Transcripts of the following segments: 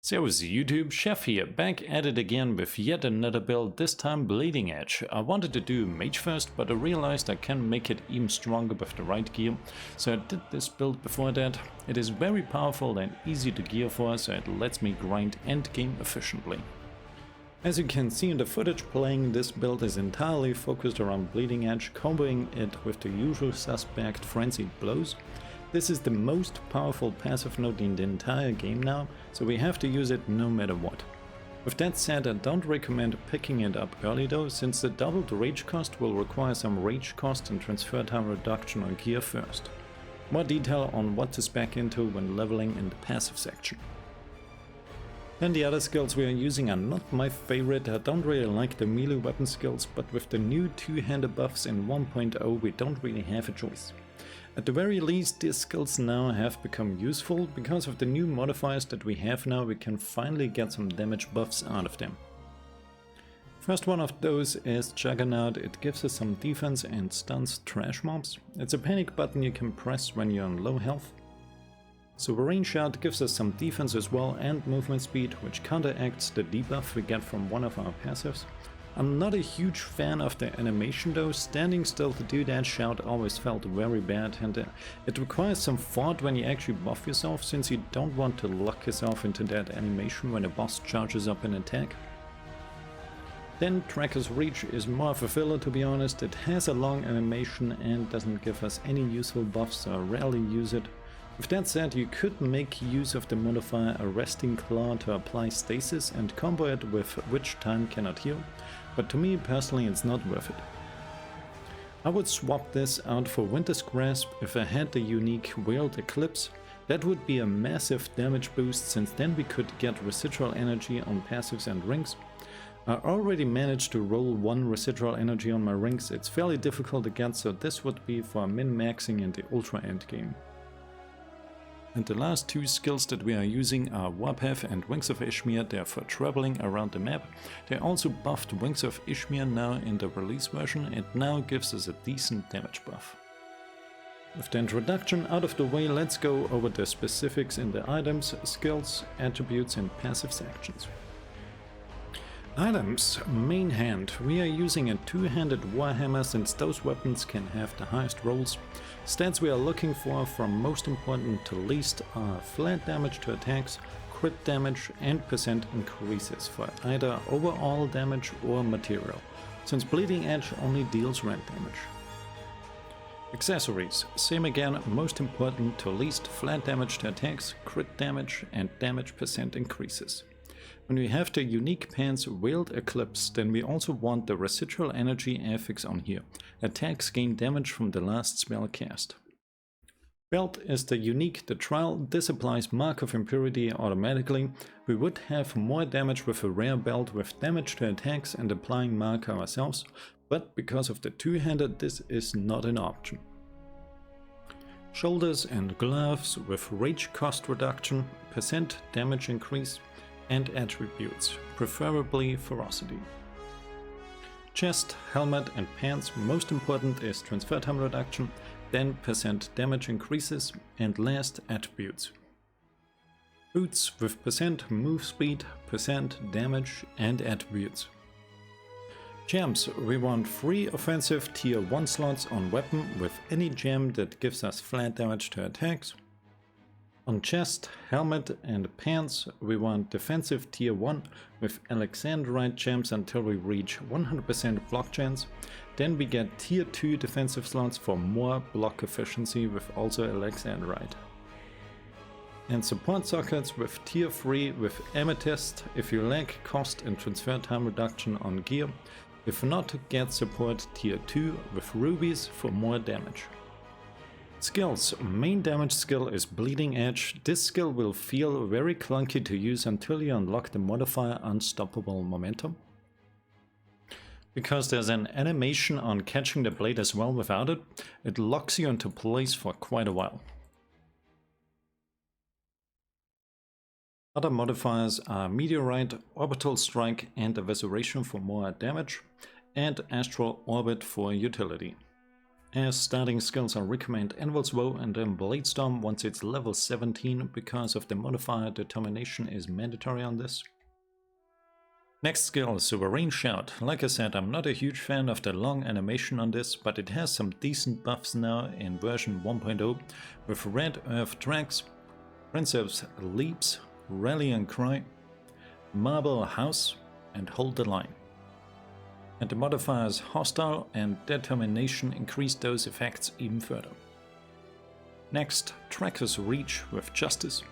Servus YouTube, Chef here, back at it again with yet another build, this time Bleeding Edge. I wanted to do Mage first, but I realized I can make it even stronger with the right gear, so I did this build before that. It is very powerful and easy to gear for, so it lets me grind and game efficiently. As you can see in the footage playing, this build is entirely focused around Bleeding Edge, comboing it with the usual suspect Frenzied Blows. This is the most powerful passive node in the entire game now, so we have to use it no matter what. With that said, I don't recommend picking it up early though, since the doubled rage cost will require some rage cost and transfer time reduction on gear first. More detail on what to spec into when leveling in the passive section. Then the other skills we are using are not my favorite. I don't really like the melee weapon skills, but with the new two-handed buffs in 1.0 we don't really have a choice. At the very least, these skills now have become useful. Because of the new modifiers that we have now, we can finally get some damage buffs out of them. First one of those is Juggernaut. It gives us some defense and stuns trash mobs. It's a panic button you can press when you're on low health. Sovereign Shout gives us some defense as well and movement speed, which counteracts the debuff we get from one of our passives. I'm not a huge fan of the animation though. Standing still to do that shout always felt very bad, and it requires some thought when you actually buff yourself, since you don't want to lock yourself into that animation when a boss charges up an attack. Then Tracker's Reach is more of a filler, to be honest. It has a long animation and doesn't give us any useful buffs, so I rarely use it. With that said, you could make use of the modifier Arresting Claw to apply stasis and combo it with Which Time Cannot Heal, but to me personally it's not worth it. I would swap this out for Winter's Grasp if I had the unique Veiled Eclipse. That would be a massive damage boost, since then we could get residual energy on passives and rings. I already managed to roll one residual energy on my rings. It's fairly difficult to get, so this would be for min-maxing in the ultra endgame. And the last two skills that we are using are Warpath and Wings of Ishmir. They are for traveling around the map. They also buffed Wings of Ishmir now in the release version, and now gives us a decent damage buff. With the introduction out of the way, let's go over the specifics in the items, skills, attributes and passive sections. Items. Main hand. We are using a two-handed Warhammer, since those weapons can have the highest rolls. Stats we are looking for from most important to least are flat damage to attacks, crit damage and percent increases for either overall damage or material, since Bleeding Edge only deals rend damage. Accessories. Same again, most important to least flat damage to attacks, crit damage and damage percent increases. When we have the unique pants Veiled Eclipse, then we also want the residual energy affix on here. Attacks gain damage from the last spell cast. Belt is the unique The Trial. This applies Mark of Impurity automatically. We would have more damage with a rare belt with damage to attacks and applying Mark ourselves, but because of the two-handed this is not an option. Shoulders and gloves with rage cost reduction, percent damage increase, and attributes, preferably ferocity. Chest, helmet and pants, most important is transfer time reduction, then percent damage increases, and last attributes. Boots with percent move speed, percent damage and attributes. Gems, we want 3 offensive tier 1 slots on weapon with any gem that gives us flat damage to attacks. On chest, helmet and pants we want defensive tier 1 with Alexandrite gems until we reach 100% block chance. Then we get tier 2 defensive slots for more block efficiency with also Alexandrite. And support sockets with tier 3 with Amethyst if you lack cost and transfer time reduction on gear. If not, get support tier 2 with rubies for more damage. Skills. Main damage skill is Bleeding Edge. This skill will feel very clunky to use until you unlock the modifier Unstoppable Momentum, because there's an animation on catching the blade as well. Without it, it locks you into place for quite a while. Other modifiers are Meteorite, Orbital Strike and Evisceration for more damage, and Astral Orbit for utility. As starting skills, I recommend Anvil's Woe and then Bladestorm once it's level 17 because of the modifier determination is mandatory on this. Next skill, Sovereign Shout. Like I said, I'm not a huge fan of the long animation on this, but it has some decent buffs now in version 1.0 with Red Earth Tracks, Princeps Leaps, Rallying Cry, Marble House and Hold the Line. And the modifiers Hostile and Determination increase those effects even further. Next, Tracker's Reach with Justice,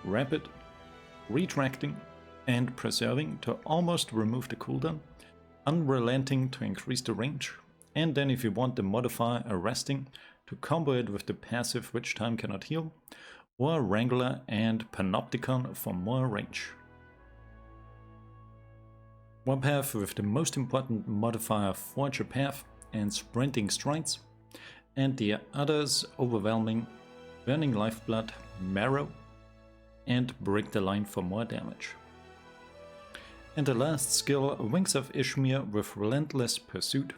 Rapid, Retracting and Preserving to almost remove the cooldown, Unrelenting to increase the range, and then if you want the modifier Arresting to combo it with the passive which time cannot heal, or Wrangler and Panopticon for more range. One path with the most important modifier Forge a Path and Sprinting Strides, and the others Overwhelming, Burning Lifeblood, Marrow, and Break the Line for more damage. And the last skill, Wings of Ishmir with Relentless Pursuit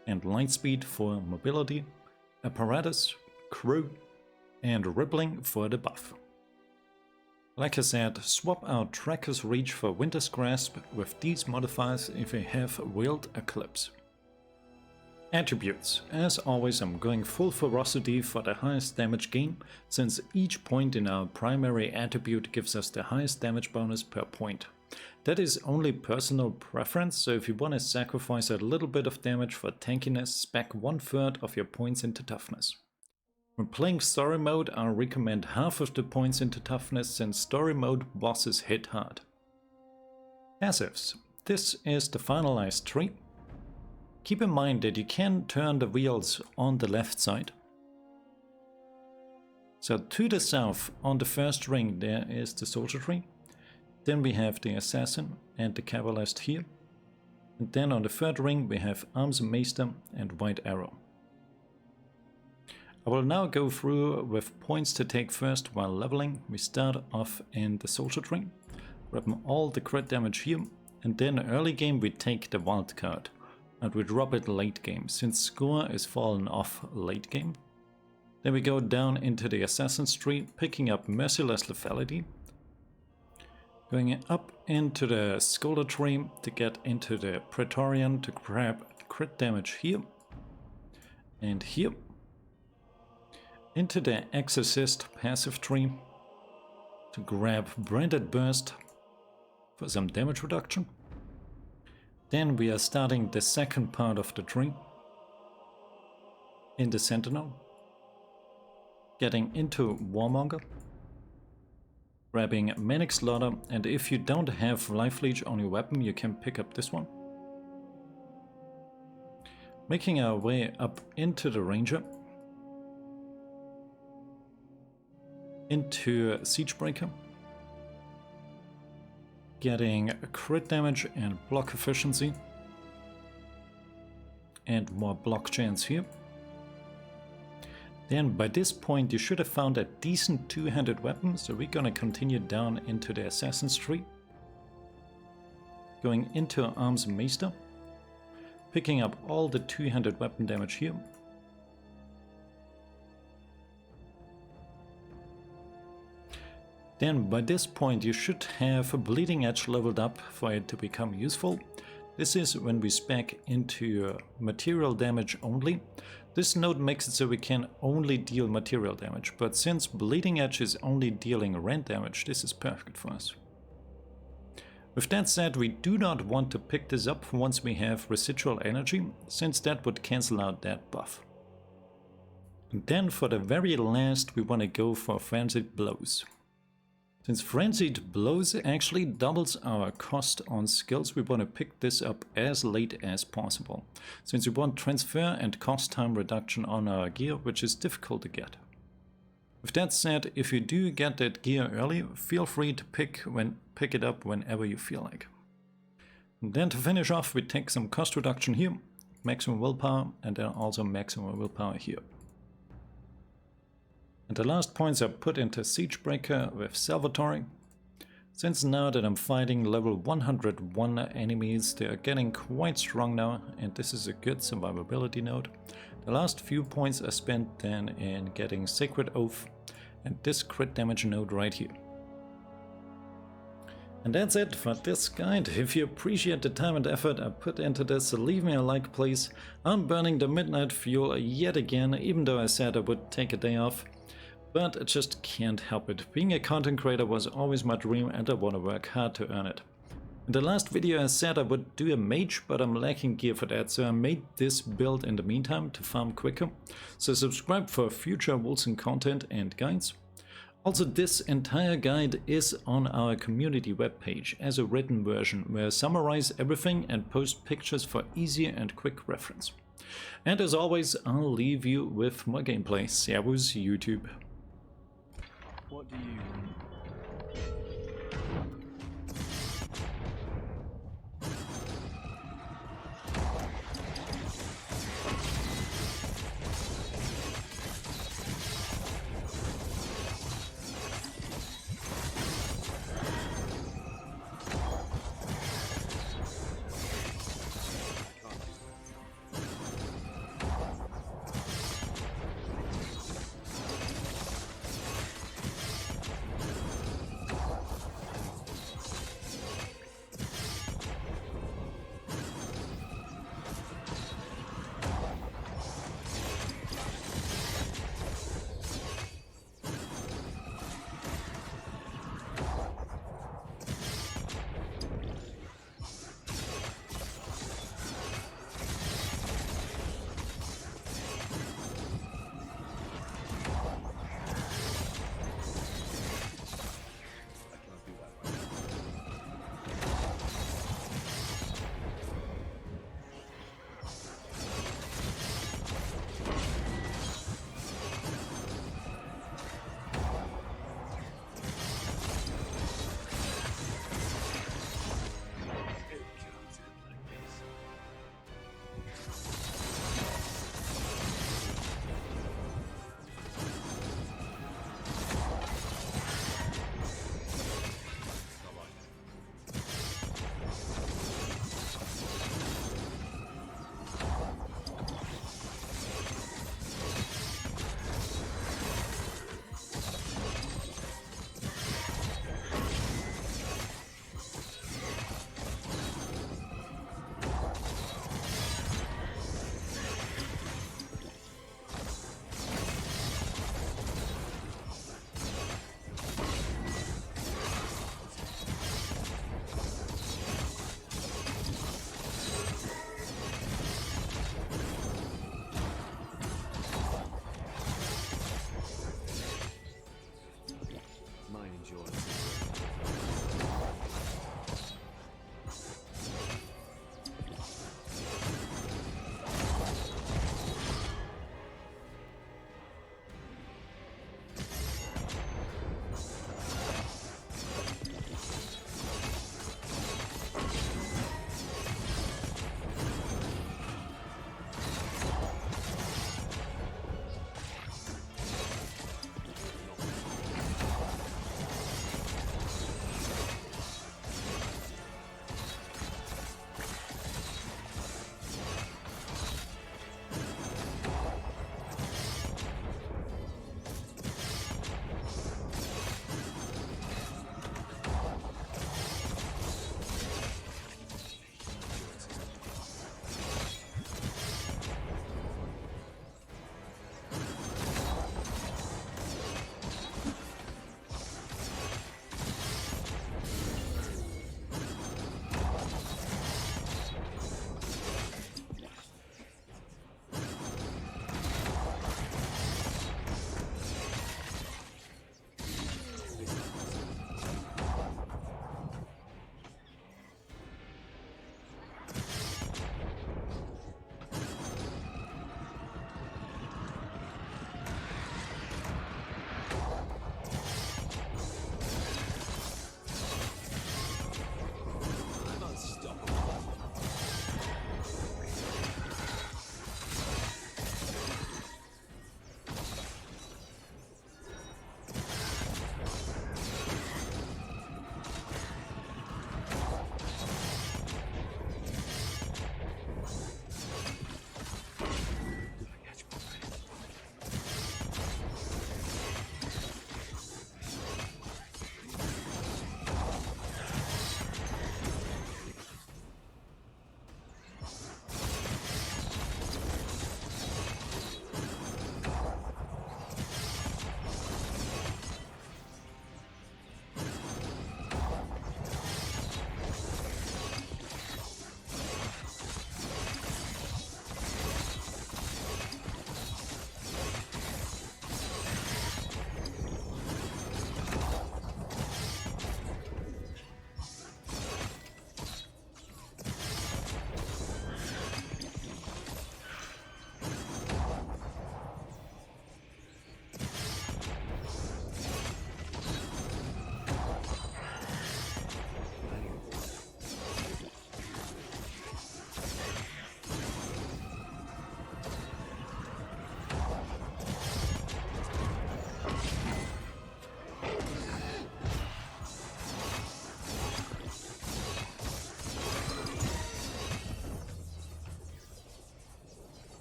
and Lightspeed for mobility, Apparatus, Crew, and Rippling for the buff. Like I said, swap out Tracker's Reach for Winter's Grasp with these modifiers if you have Wield Eclipse. Attributes. As always, I'm going full ferocity for the highest damage gain, since each point in our primary attribute gives us the highest damage bonus per point. That is only personal preference, so if you want to sacrifice a little bit of damage for tankiness, spec 1/3 of your points into toughness. When playing story mode, I recommend half of the points into toughness since story mode bosses hit hard. Passives. This is the finalized tree. Keep in mind that you can turn the wheels on the left side. So to the south on the first ring there is the soldier tree. Then we have the assassin and the cavalist here. And then on the third ring we have Arms Maester and White Arrow. I will now go through with points to take first while leveling. We start off in the soldier tree, grab all the crit damage here, and then early game we take the wild card, and we drop it late game, since score is fallen off late game. Then we go down into the assassin's tree, picking up Merciless Lethality, going up into the scholar tree to get into the Praetorian to grab crit damage here, and here. Into the Exorcist passive tree to grab Branded Burst for some damage reduction. Then we are starting the second part of the tree in the Sentinel, getting into Warmonger, grabbing Manic Slaughter, and if you don't have Life Leech on your weapon you can pick up this one. Making our way up into the Ranger, into Siegebreaker, getting crit damage and block efficiency, and more block chance here. Then by this point you should have found a decent two-handed weapon, so we're gonna continue down into the Assassin's Tree, going into Arms Maester, picking up all the two-handed weapon damage here. Then by this point you should have a Bleeding Edge leveled up for it to become useful. This is when we spec into material damage only. This node makes it so we can only deal material damage, but since Bleeding Edge is only dealing rend damage, this is perfect for us. With that said, we do not want to pick this up once we have residual energy, since that would cancel out that buff. And then for the very last we want to go for Frenzied Blows. Since Frenzied Blows actually doubles our cost on skills, we want to pick this up as late as possible, since we want transfer and cost time reduction on our gear, which is difficult to get. With that said, if you do get that gear early, feel free to pick it up whenever you feel like. And then to finish off, we take some cost reduction here, maximum willpower, and then also maximum willpower here. And the last points are put into Siegebreaker with Salvatore. Since now that I'm fighting level 101 enemies, they are getting quite strong now, and this is a good survivability node. The last few points are spent then in getting Sacred Oath and this crit damage node right here. And that's it for this guide. If you appreciate the time and effort I put into this, leave me a like please. I'm burning the midnight fuel yet again, even though I said I would take a day off. But I just can't help it. Being a content creator was always my dream and I want to work hard to earn it. In the last video I said I would do a mage, but I'm lacking gear for that, so I made this build in the meantime to farm quicker. So subscribe for future Wolcen content and guides. Also, this entire guide is on our community webpage as a written version where I summarize everything and post pictures for easy and quick reference. And as always, I'll leave you with more gameplay. Servus YouTube. What do you want?